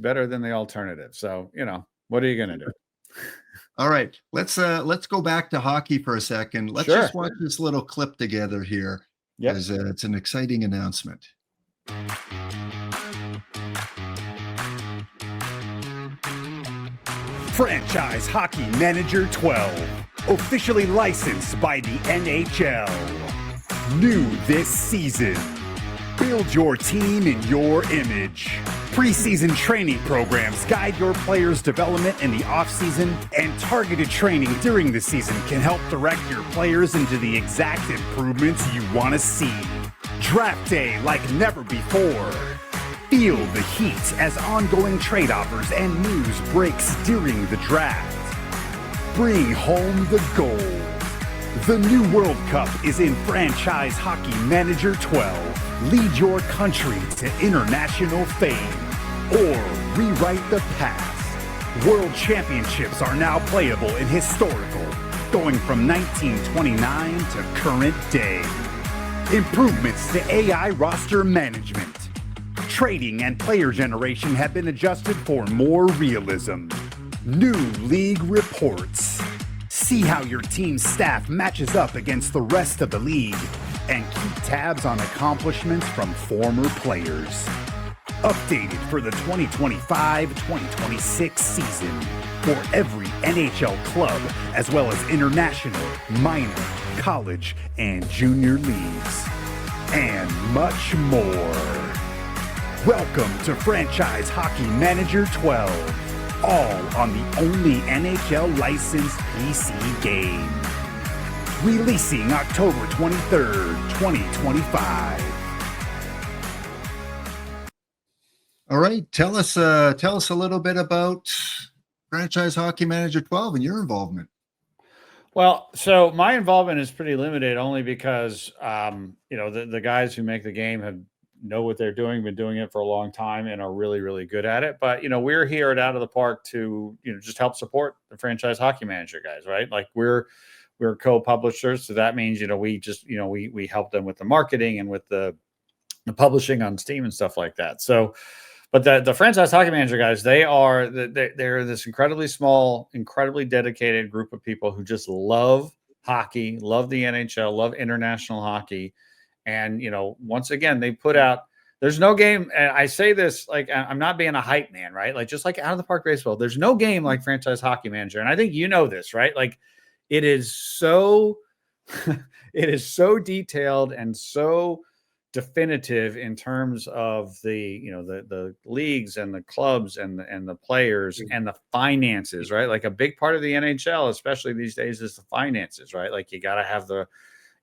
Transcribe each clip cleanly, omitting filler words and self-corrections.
better than the alternative. So, what are you going to do? All right, let's go back to hockey for a second. Let's just watch this little clip together here, because it's an exciting announcement. Franchise Hockey Manager 12, officially licensed by the NHL. New this season. Build your team in your image. Preseason training programs guide your players' development in the offseason, and targeted training during the season can help direct your players into the exact improvements you want to see. Draft day like never before. Feel the heat as ongoing trade offers and news breaks during the draft. Bring home the gold. The new World Cup is in Franchise Hockey Manager 12. Lead your country to international fame or rewrite the past. World Championships are now playable and historical, going from 1929 to current day. Improvements to AI roster management. Trading and player generation have been adjusted for more realism. New league reports. See how your team's staff matches up against the rest of the league, and keep tabs on accomplishments from former players. Updated for the 2025-2026 season for every NHL club, as well as international, minor, college, and junior leagues. And much more. Welcome to Franchise Hockey Manager 12, all on the only NHL licensed PC game. Releasing October 23rd, 2025. All right, tell us a little bit about Franchise Hockey Manager 12 and your involvement. Well, so my involvement is pretty limited, only because the guys who make the game know what they're doing, been doing it for a long time, and are really, really good at it. But we're here at Out of the Park to just help support the Franchise Hockey Manager guys, right? Like we're co-publishers, so that means we just we help them with the marketing and with the publishing on Steam and stuff like that. So, but the Franchise Hockey Manager guys, they're this incredibly small, incredibly dedicated group of people who just love hockey, love the NHL, love international hockey. And, once again, they put out, there's no game. And I say this, like, I'm not being a hype man, right? Like, just like Out of the Park Baseball, there's no game like Franchise Hockey Manager. And I think this, right? Like, it is so detailed and so definitive in terms of the leagues and the clubs and the players and the finances, right? Like a big part of the NHL, especially these days, is the finances, right? Like you got to have the,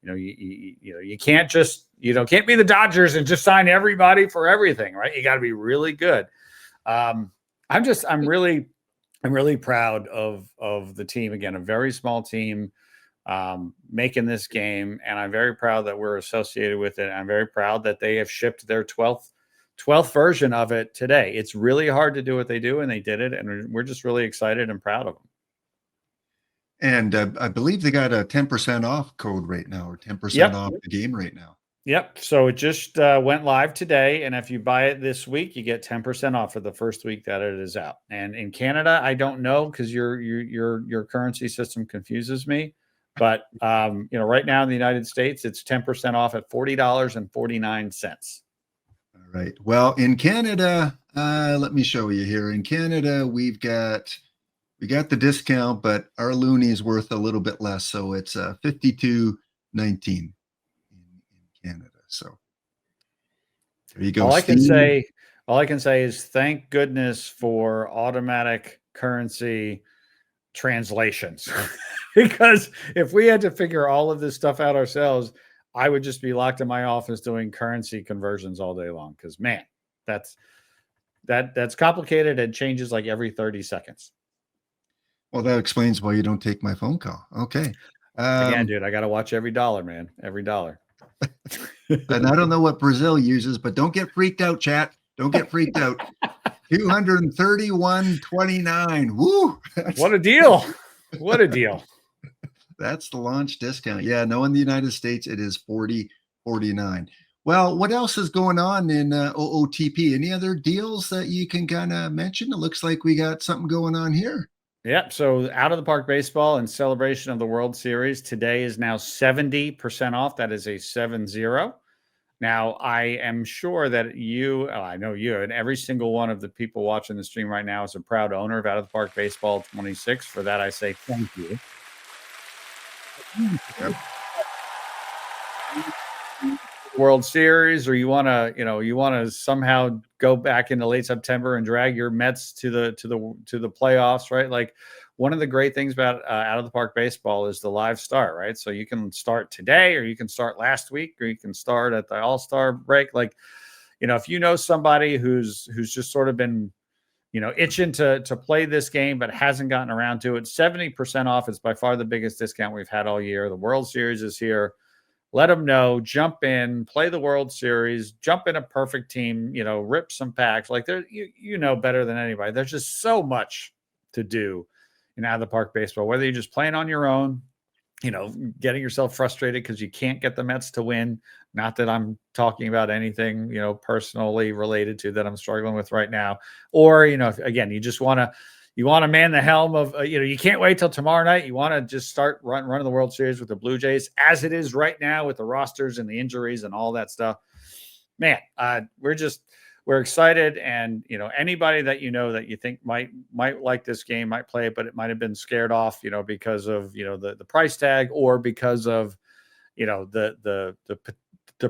you can't just, can't be the Dodgers and just sign everybody for everything, right? You got to be really good. I'm really proud of the team. Again, a very small team, making this game, and I'm very proud that we're associated with it. I'm very proud that they have shipped their 12th version of it today. It's really hard to do what they do, and they did it, and we're just really excited and proud of them. And I believe they got a 10% off code right now, or 10% off the game right now. Yep. So it just went live today, and if you buy it this week, you get 10% off for the first week that it is out. And in Canada, I don't know, because your currency system confuses me. But right now in the United States, it's 10% off at $40.49. All right. Well, in Canada, let me show you here. In Canada, we got the discount, but our loonie is worth a little bit less, so it's $52.19 in Canada. So there you go. All I can say is thank goodness for automatic currency translations. Because if we had to figure all of this stuff out ourselves, I would just be locked in my office doing currency conversions all day long. Because man, that's complicated and changes like every 30 seconds. Well, that explains why you don't take my phone call. Okay. Again, dude, I got to watch every dollar, man. Every dollar. And I don't know what Brazil uses, but don't get freaked out, chat. Don't get freaked out. 231.29. Woo! What a deal. What a deal. That's the launch discount. Yeah, no, in the United States, it is $40.49. Well, what else is going on in OOTP? Any other deals that you can kind of mention? It looks like we got something going on here. Yep. So out of the park baseball in celebration of the World Series today is now 70% off. That is a 70. Now, I am sure that I know you, and every single one of the people watching the stream right now is a proud owner of Out of the Park Baseball 26. For that, I say thank you. Yep. World Series, or you want to somehow go back into late September and drag your Mets to the playoffs, right? Like, one of the great things about Out of the Park Baseball is the live start, right? So you can start today, or you can start last week, or you can start at the All-Star break. Like, if you know somebody who's just sort of been, itching to play this game but hasn't gotten around to it, 70% off is by far the biggest discount we've had all year. The World Series is here. Let them know, jump in, play the World Series, jump in a perfect team, rip some packs. Like, there, you know better than anybody. There's just so much to do in Out of the Park Baseball, whether you're just playing on your own, getting yourself frustrated because you can't get the Mets to win. Not that I'm talking about anything, personally related to that I'm struggling with right now. Or, again, you just want to man the helm of, you can't wait till tomorrow night. You want to just start running the World Series with the Blue Jays as it is right now with the rosters and the injuries and all that stuff. Man, we're excited. And, anybody that that you think might like this game, might play it, but it might have been scared off, because of, the price tag, or because of, the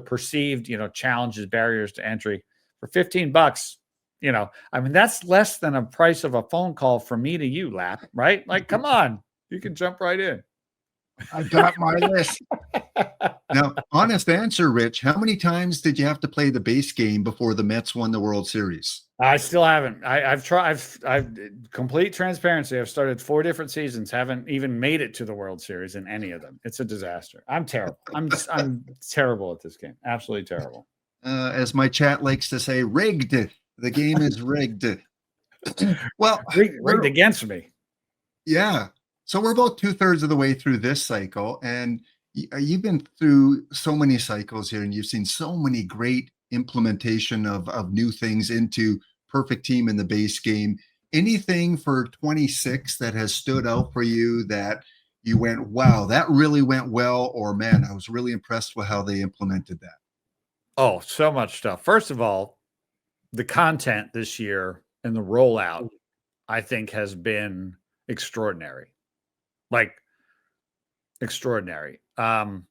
perceived, challenges, barriers to entry. For $15, that's less than a price of a phone call from me to you, Lap, right? Like, come on, you can jump right in. I got my list. Now, honest answer, Rich, how many times did you have to play the base game before the Mets won the World Series? I still haven't. I've tried. I've complete transparency. I've started 4 different seasons. Haven't even made it to the World Series in any of them. It's a disaster. I'm terrible. I'm terrible at this game. Absolutely terrible. As my chat likes to say, rigged. The game is rigged. Well, rigged against me. Yeah. So we're about 2/3 of the way through this cycle, and you've been through so many cycles here, and you've seen so many great implementation of new things into perfect team in the base game. Anything for 26 that has stood out for you that you went, wow, that really went well, or man, I was really impressed with how they implemented that? Oh, so much stuff. First of all, the content this year and the rollout, I think, has been extraordinary. Like, extraordinary. It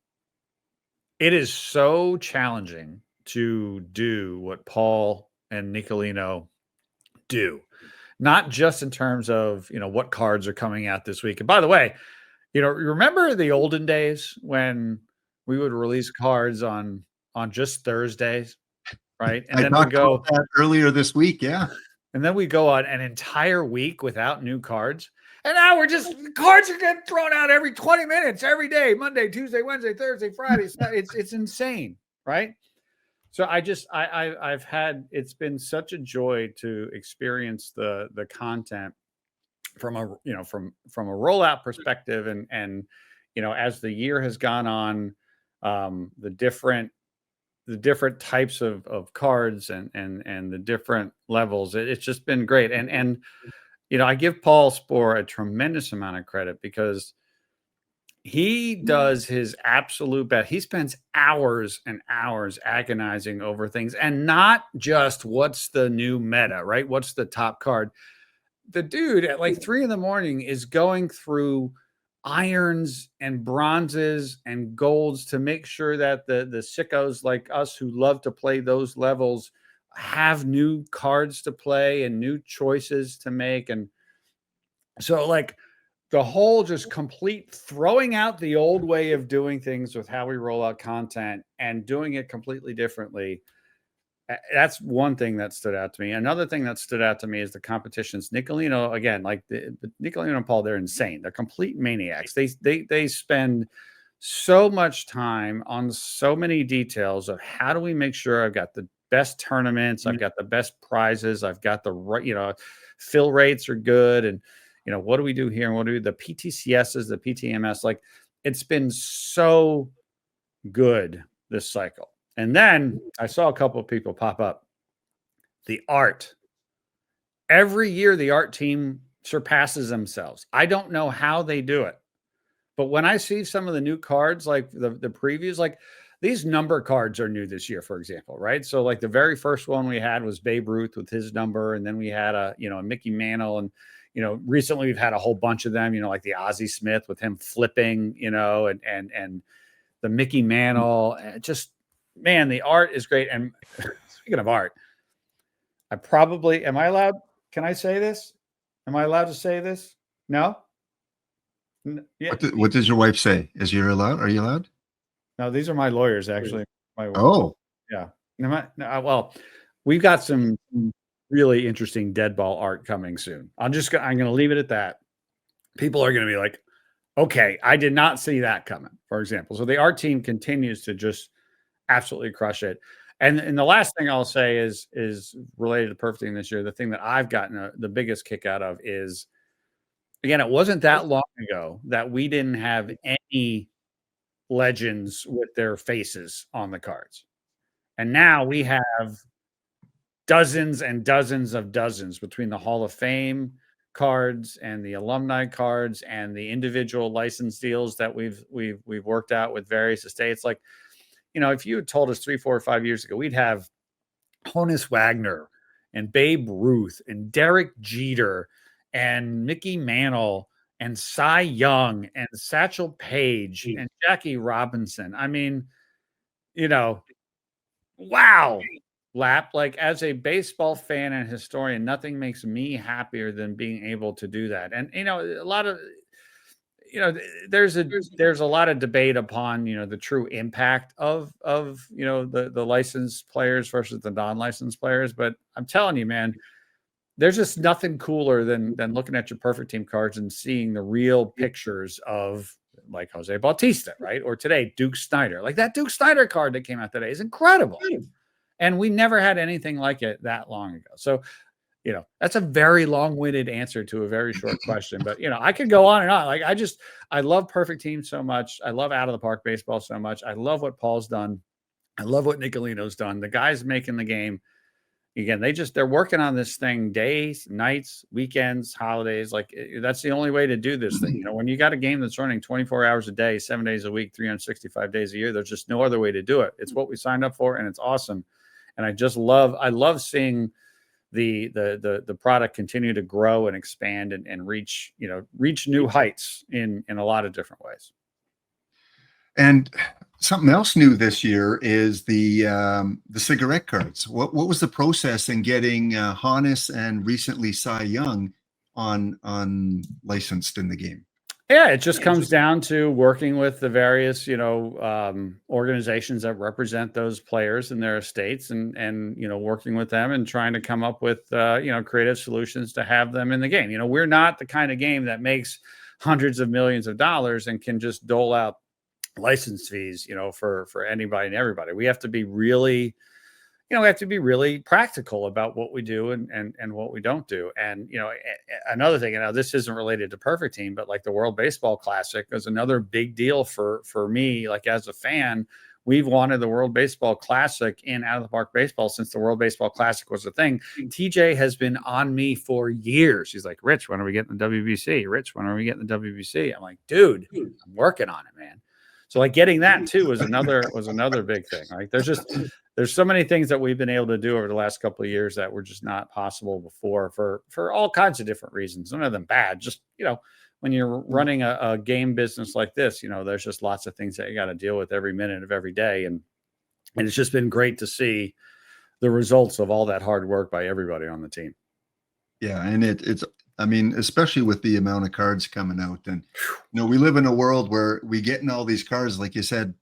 is so challenging to do what Paul and Nicolino do, not just in terms of, what cards are coming out this week. And by the way, remember the olden days when we would release cards on just Thursdays, right? And then we go that earlier this week. Yeah. And then we go on an entire week without new cards. And now cards are getting thrown out every 20 minutes, every day, Monday, Tuesday, Wednesday, Thursday, Friday. It's insane, right? So it's been such a joy to experience the content from a rollout perspective. And as the year has gone on, the different types of cards and the different levels, it's just been great. And I give Paul Spohr a tremendous amount of credit, because he does his absolute best. He spends hours and hours agonizing over things, and not just what's the new meta, right? What's the top card? The dude at like 3 a.m. is going through irons and bronzes and golds to make sure that the sickos like us who love to play those levels have new cards to play and new choices to make. And so, like, the whole just complete throwing out the old way of doing things with how we roll out content and doing it completely differently. That's one thing that stood out to me. Another thing that stood out to me is the competitions. Nicolino, again, like Nicolino and Paul, they're insane. They're complete maniacs. They spend so much time on so many details of how do we make sure I've got the best tournaments, I've got the best prizes, I've got the right, fill rates are good, and what do we do here, and what do we do, the PTCSs, the PTMS, like, it's been so good this cycle. And then I saw a couple of people pop up. The art. Every year, the art team surpasses themselves. I don't know how they do it. But when I see some of the new cards, like the previews, like these number cards are new this year, for example, right? So like the very first one we had was Babe Ruth with his number. And then we had a Mickey Mantle. And, recently we've had a whole bunch of them, like the Ozzie Smith with him flipping, and the Mickey Mantle. Just, man, the art is great. And speaking of art, am I allowed? Can I say this? Am I allowed to say this? No? Yeah. What does your wife say? Are you allowed? No, these are my lawyers, actually. Yeah. Well, we've got some really interesting dead ball art coming soon. I'm going to leave it at that. People are going to be like, okay, I did not see that coming, for example. So the art team continues to just absolutely crush it. And the last thing I'll say is related to Perfect Team this year. The thing that I've gotten the biggest kick out of is, again, it wasn't that long ago that we didn't have any legends with their faces on the cards. And now we have dozens and dozens of dozens between the Hall of Fame cards and the alumni cards and the individual license deals that we've worked out with various estates. Like, if you had told us 3, 4, or 5 years ago, we'd have Honus Wagner and Babe Ruth and Derek Jeter and Mickey Mantle and Cy Young and Satchel Paige and Jackie Robinson. I mean, wow. Lap, like as a baseball fan and historian, nothing makes me happier than being able to do that. And, a lot of, there's a lot of debate upon, the true impact of the licensed players versus the non-licensed players. But I'm telling you, man, there's just nothing cooler than looking at your Perfect Team cards and seeing the real pictures of like Jose Bautista, right? Or today, Duke Snyder. Like that Duke Snyder card that came out today is incredible. And we never had anything like it that long ago. So, that's a very long-winded answer to a very short question. But, I could go on and on. Like I love Perfect Team so much. I love Out of the Park baseball so much. I love what Paul's done. I love what Nicolino's done. The guys making the game. Again, they're working on this thing days, nights, weekends, holidays. Like that's the only way to do this thing. When you got a game that's running 24 hours a day, 7 days a week, 365 days a year, there's just no other way to do it. It's what we signed up for, and it's awesome. And I love seeing the product continue to grow and expand and reach new heights in a lot of different ways. And something else new this year is the cigarette cards. What was the process in getting Honus and recently Cy Young on licensed in the game? Yeah, it just comes down to working with the various, organizations that represent those players in their estates and working with them and trying to come up with, creative solutions to have them in the game. We're not the kind of game that makes hundreds of millions of dollars and can just dole out license fees, for anybody and everybody. We have to be really, practical about what we do and what we don't do. And, another thing, this isn't related to Perfect Team, but like the World Baseball Classic is another big deal for me. Like as a fan, we've wanted the World Baseball Classic in Out of the Park baseball since the World Baseball Classic was a thing. TJ has been on me for years. He's like, Rich, when are we getting the WBC? Rich, when are we getting the WBC? I'm like, dude, I'm working on it, man. So like getting that too was another big thing. Like there's so many things that we've been able to do over the last couple of years that were just not possible before for all kinds of different reasons. None of them bad. Just, when you're running a game business like this, there's just lots of things that you got to deal with every minute of every day. And it's just been great to see the results of all that hard work by everybody on the team. Yeah. And it's, especially with the amount of cards coming out, and, we live in a world where we getting all these cards, like you said.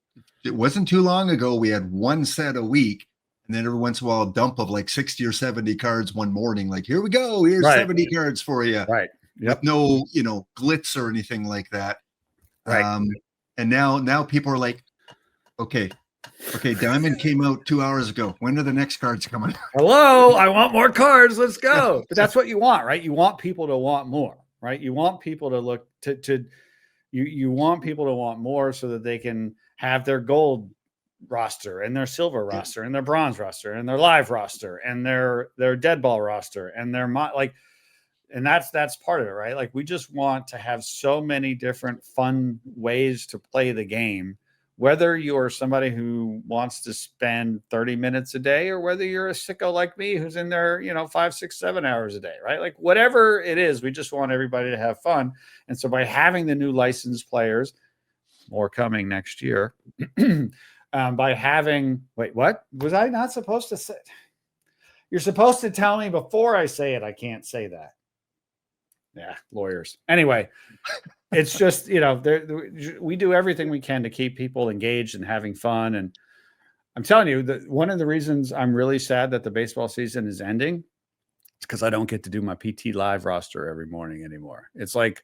It wasn't too long ago we had one set a week, and then every once in a while a dump of like 60 or 70 cards one morning. Like, here we go, here's 70 cards for you. Right. Yep. With no, glitz or anything like that. Right. And now people are like, okay, Diamond came out 2 hours ago. When are the next cards coming? Hello, I want more cards. Let's go. But that's what you want, right? You want people to want more, right? You want people to look you want people to want more so that they can have their gold roster and their silver roster and their bronze roster and their live roster and their dead ball roster and their and that's part of it, right? Like, we just want to have so many different fun ways to play the game, whether you're somebody who wants to spend 30 minutes a day or whether you're a sicko like me who's in there, 5, 6, 7 hours a day, right? Like, whatever it is, we just want everybody to have fun. And so by having the new licensed players, more coming next year, by having, wait, what was I not supposed to say? You're supposed to tell me before I say it. I can't say that. Yeah, lawyers. Anyway, it's just, we do everything we can to keep people engaged and having fun. And I'm telling you that one of the reasons I'm really sad that the baseball season is ending is because I don't get to do my PT live roster every morning anymore. It's like,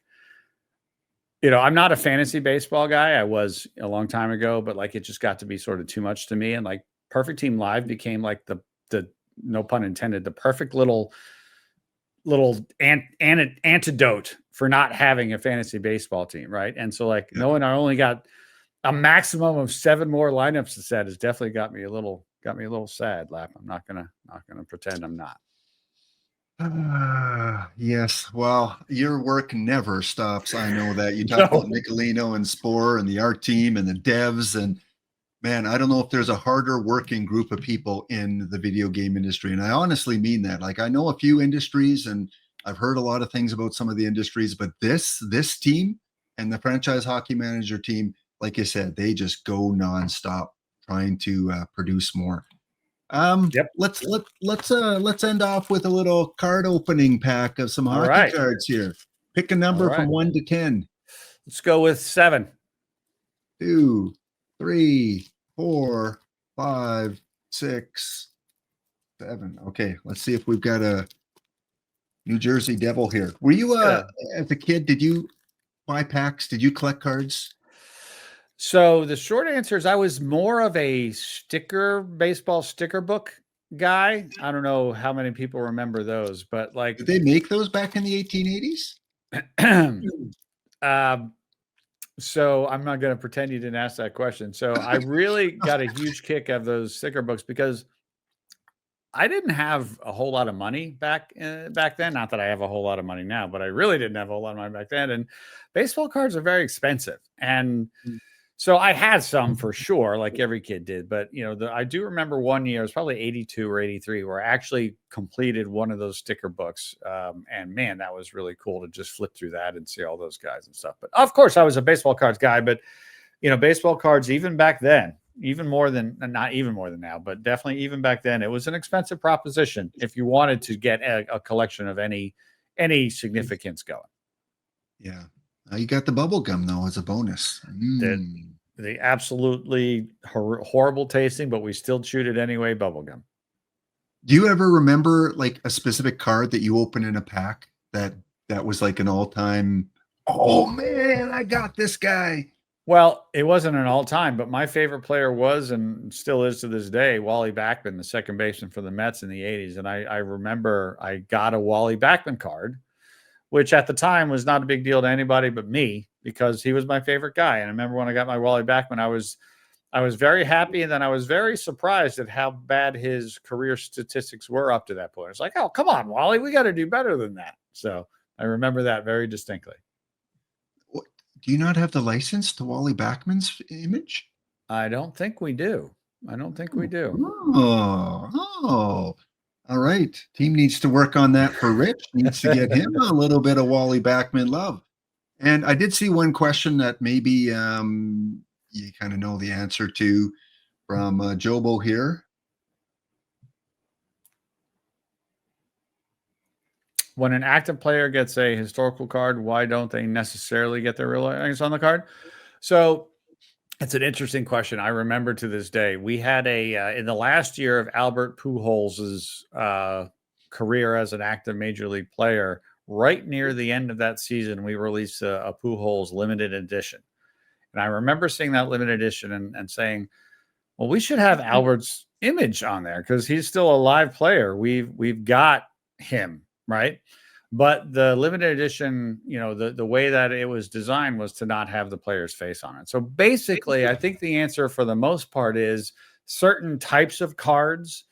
I'm not a fantasy baseball guy. I was a long time ago, but like, it just got to be sort of too much to me. And like, Perfect Team Live became like the no pun intended, the perfect little antidote for not having a fantasy baseball team. Right. And so like, knowing I only got a maximum of 7 more lineups to set has definitely got me a little sad, Lap. I'm not gonna pretend I'm not. Yes. Well, your work never stops. I know that. You talk about Nicolino and Spore and the art team and the devs. And man, I don't know if there's a harder working group of people in the video game industry. And I honestly mean that. Like, I know a few industries and I've heard a lot of things about some of the industries, but this team and the franchise hockey manager team, like you said, they just go nonstop trying to produce more. Let's end off with a little card opening pack of some hockey cards here. Pick a number from 1 to 10. Let's go with 7. 2, 3, 4, 5, 6, 7. Okay, let's see if we've got a New Jersey Devil here. Were you as a kid, did you buy packs? Did you collect cards? So the short answer is I was more of a baseball sticker book guy. I don't know how many people remember those, but like, did they make those back in the 1880s? So I'm not going to pretend you didn't ask that question. So I really got a huge kick of those sticker books because I didn't have a whole lot of money back then. Not that I have a whole lot of money now, but I really didn't have a whole lot of money back then. And baseball cards are very expensive. And so I had some for sure, like every kid did. But, I do remember one year, it was probably 82 or 83, where I actually completed one of those sticker books. And man, that was really cool to just flip through that and see all those guys and stuff. But of course, I was a baseball cards guy. But, baseball cards, even back then, not even more than now, but definitely even back then, it was an expensive proposition if you wanted to get a collection of any significance going. Yeah. You got the bubble gum though as a bonus. The absolutely horrible tasting, but we still chewed it anyway. Bubble gum. Do you ever remember like a specific card that you opened in a pack that was like an all-time? Oh man, I got this guy. Well, it wasn't an all-time, but my favorite player was and still is to this day, Wally Backman, the second baseman for the Mets in the 80s. And I remember I got a Wally Backman card, which at the time was not a big deal to anybody but me because he was my favorite guy. And I remember when I got my Wally Backman, I was very happy. And then I was very surprised at how bad his career statistics were up to that point. It's like, oh, come on, Wally, we got to do better than that. So I remember that very distinctly. Do you not have the license to Wally Backman's image? I don't think we do. Oh, all right. Team needs to work on that for Rich. Needs to get him a little bit of Wally Backman love. And I did see one question that maybe you kind of know the answer to from Jobo here. When an active player gets a historical card, why don't they necessarily get their real names on the card? So it's an interesting question. I remember to this day, we had in the last year of Albert Pujols' career as an active major league player, right near the end of that season, we released a Pujols limited edition. And I remember seeing that limited edition and saying, well, we should have Albert's image on there because he's still a live player. We've got him, right? But the limited edition, the way that it was designed was to not have the player's face on it. So basically, I think the answer for the most part is certain types of cards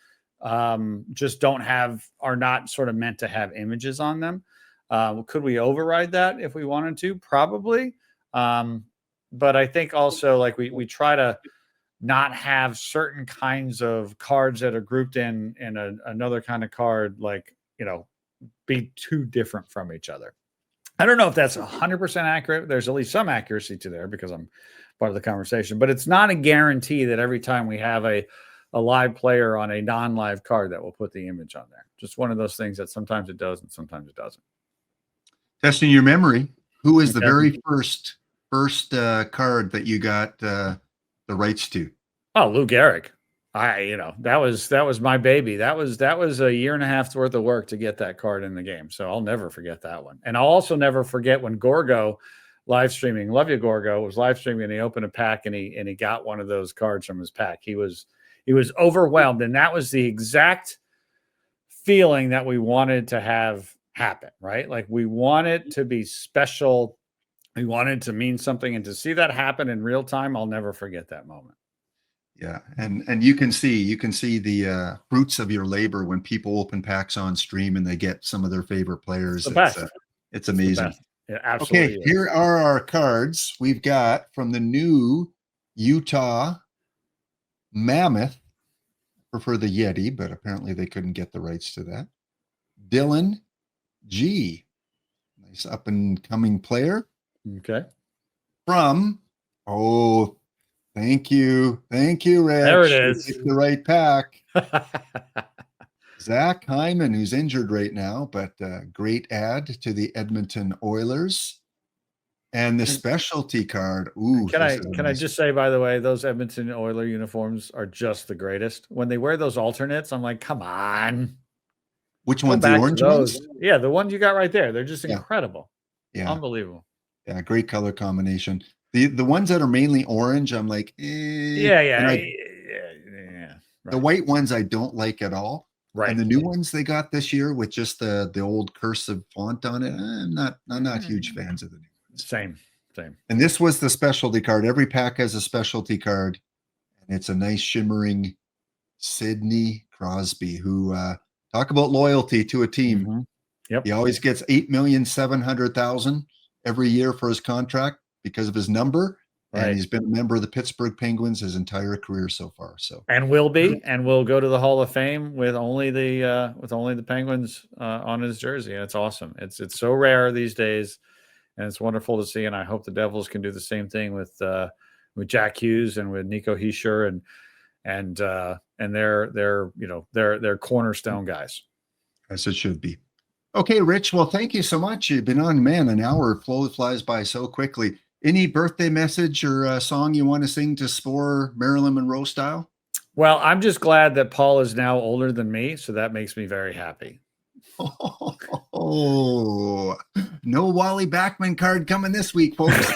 just are not sort of meant to have images on them. Could we override that if we wanted to? Probably. But I think also like we try to not have certain kinds of cards that are grouped in another kind of card, like, be too different from each other. I don't know if that's 100% accurate. There's at least some accuracy to there because I'm part of the conversation, but it's not a guarantee that every time we have a live player on a non-live card that will put the image on there. Just one of those things that sometimes it does and sometimes it doesn't. Testing your memory. Who is the very first card that you got the rights to? Oh, Lou Gehrig. That was my baby. That was a year and a half's worth of work to get that card in the game. So I'll never forget that one. And I'll also never forget when Gorgo live streaming, love you, Gorgo, was live streaming, and he opened a pack and he got one of those cards from his pack. He was overwhelmed. And that was the exact feeling that we wanted to have happen, right? Like we want it to be special. We wanted to mean something, and to see that happen in real time, I'll never forget that moment. Yeah, and you can see the fruits of your labor when people open packs on stream and they get some of their favorite players. It's amazing. Yeah, absolutely. Okay, here are our cards. We've got from the new Utah Mammoth. Prefer the Yeti, but apparently they couldn't get the rights to that. Dylan G, nice up and coming player. Okay. From thank you, Rich. There it is. The right pack. Zach Hyman, who's injured right now, but great add to the Edmonton Oilers. And the specialty card. Ooh, can I just say, by the way, those Edmonton Oiler uniforms are just the greatest. When they wear those alternates, I'm like, come on. Which ones? The orange ones? Yeah, the ones you got right there. They're just incredible. Yeah, unbelievable. Yeah, great color combination. The ones that are mainly orange, I'm like, yeah. Right. The white ones I don't like at all. Right. And the new ones they got this year with just the old cursive font on it, I'm not huge fans of the new ones. Same. And this was the specialty card. Every pack has a specialty card, and it's a nice shimmering Sidney Crosby, who talk about loyalty to a team. Mm-hmm. Yep. He always gets $8,700,000 every year for his contract because of his number. Right. And he's been a member of the Pittsburgh Penguins his entire career so far. So and will go to the Hall of Fame with only the Penguins on his jersey. And it's awesome. It's so rare these days, and it's wonderful to see. And I hope the Devils can do the same thing with Jack Hughes and with Nico Hischier and they're cornerstone guys. As it should be. Okay, Rich. Well, thank you so much. You've been on, man. An hour flies by so quickly. Any birthday message or song you want to sing to spore Marilyn Monroe style? Well, I'm just glad that Paul is now older than me, so that makes me very happy. Oh, no Wally Backman card coming this week, folks.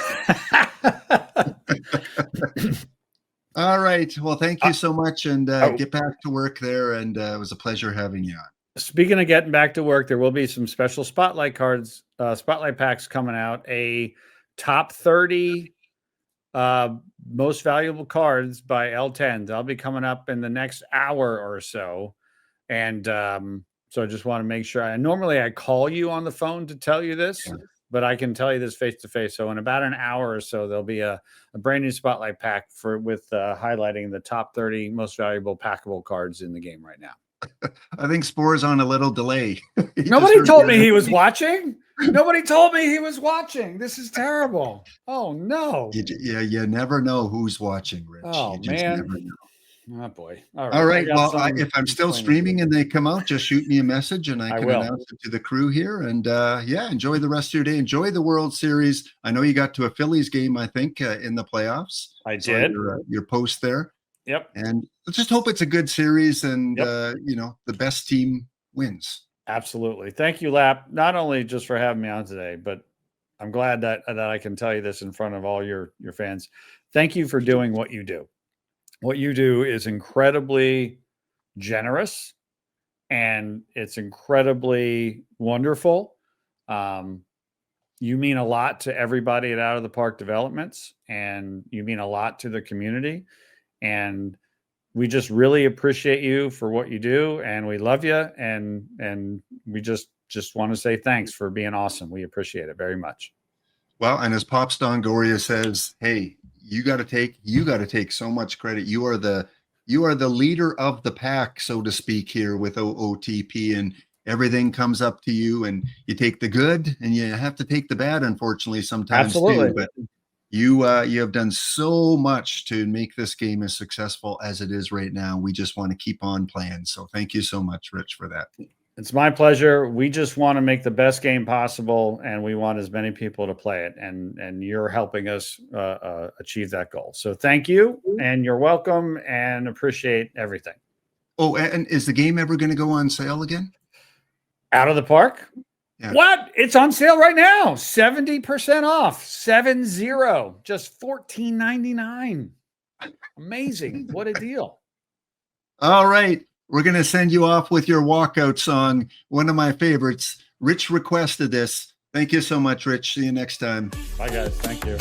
All right. Well, thank you so much, and get back to work there. And it was a pleasure having you on. Speaking of getting back to work, there will be some special spotlight cards, spotlight packs coming out. A top 30 most valuable cards by L10s. I'll be coming up in the next hour or so. And so I just want to make sure. Normally I call you on the phone to tell you this, but I can tell you this face to face. So in about an hour or so, there'll be a brand new spotlight pack with highlighting the top 30 most valuable packable cards in the game right now. I think Spore's on a little delay. Nobody told me he was watching. Nobody told me he was watching. This is terrible. Oh, no. You never know who's watching, Rich. Oh, you just man. Never know. Oh, boy. All right. Well, if I'm still streaming and they come out, just shoot me a message and I can announce it to the crew here. And enjoy the rest of your day. Enjoy the World Series. I know you got to a Phillies game, I think, in the playoffs. I did. Your post there. Yep. And let's just hope it's a good series and, the best team wins. Absolutely. Thank you, Lap, not only just for having me on today, but I'm glad that I can tell you this in front of all your fans. Thank you for doing what you do. What you do is incredibly generous, and it's incredibly wonderful. You mean a lot to everybody at Out of the Park Developments, and you mean a lot to the community. And we just really appreciate you for what you do, and we love you. And we just want to say thanks for being awesome. We appreciate it very much. Well, and as Pops Dongoria says, hey, you got to take so much credit. You are the leader of the pack, so to speak, here with OOTP, and everything comes up to you, and you take the good and you have to take the bad, unfortunately, sometimes. Absolutely. too. But you have done so much to make this game as successful as it is right now. We just want to keep on playing. So thank you so much, Rich, for that. It's my pleasure. We just want to make the best game possible, and we want as many people to play it. And you're helping us achieve that goal. So thank you, and you're welcome, and appreciate everything. Oh, and is the game ever going to go on sale again? Out of the Park? Yeah. What? It's on sale right now. 70% off. 70. Just $14.99. Amazing. What a deal. All right. We're going to send you off with your walkout song. One of my favorites. Rich requested this. Thank you so much, Rich. See you next time. Bye, guys. Thank you.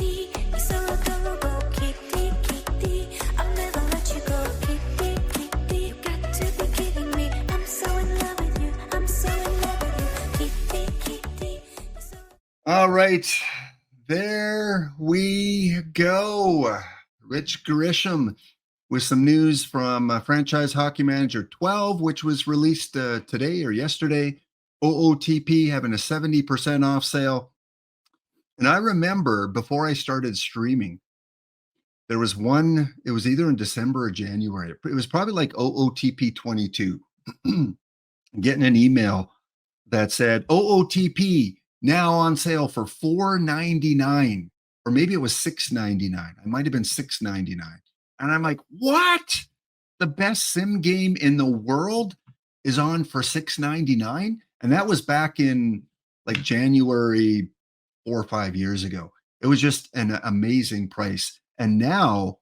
All right, there we go. Rich Grisham with some news from Franchise Hockey Manager 12, which was released today or yesterday. OOTP having a 70% off sale. And I remember before I started streaming, there was one, it was either in December or January. It was probably like OOTP 22, getting an email that said, OOTP now on sale for $4.99, or maybe it was $6.99. It might have been $6.99. And I'm like, what? The best sim game in the world is on for $6.99? And that was back in like January 4 or 5 years ago. It was just an amazing price. And now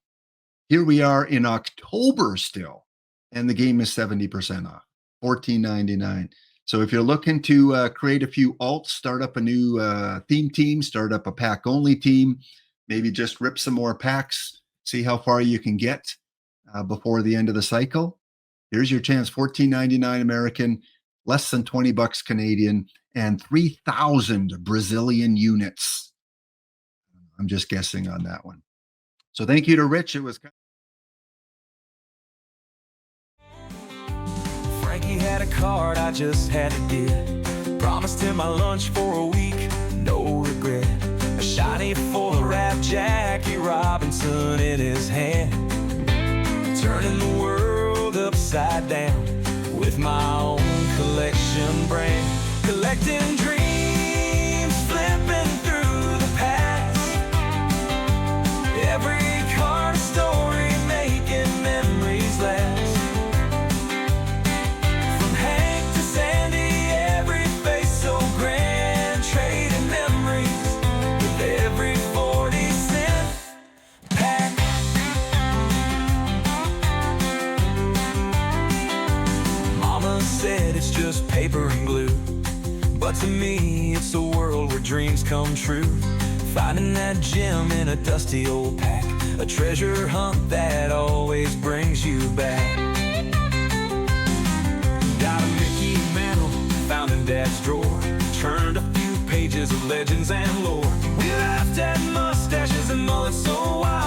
here we are in October still, and the game is 70% off, $14.99. So if you're looking to create a few alts, start up a new theme team, start up a pack only team, maybe just rip some more packs, see how far you can get before the end of the cycle. Here's your chance. $14.99 American, less than $20 Canadian, and 3,000 Brazilian units. I'm just guessing on that one. So thank you to Rich. It was Frankie had a card I just had to get. Promised him my lunch for a week, no regret. A shiny full wrap Jackie Robinson in his hand, turning the world upside down with my own collection brand. Collecting dreams, flipping through the past. Every card a story, making memories last. Just paper and glue, but to me it's a world where dreams come true. Finding that gem in a dusty old pack, a treasure hunt that always brings you back. Got a Mickey mantle found in Dad's drawer, turned a few pages of legends and lore. We laughed at mustaches and mullets so wild.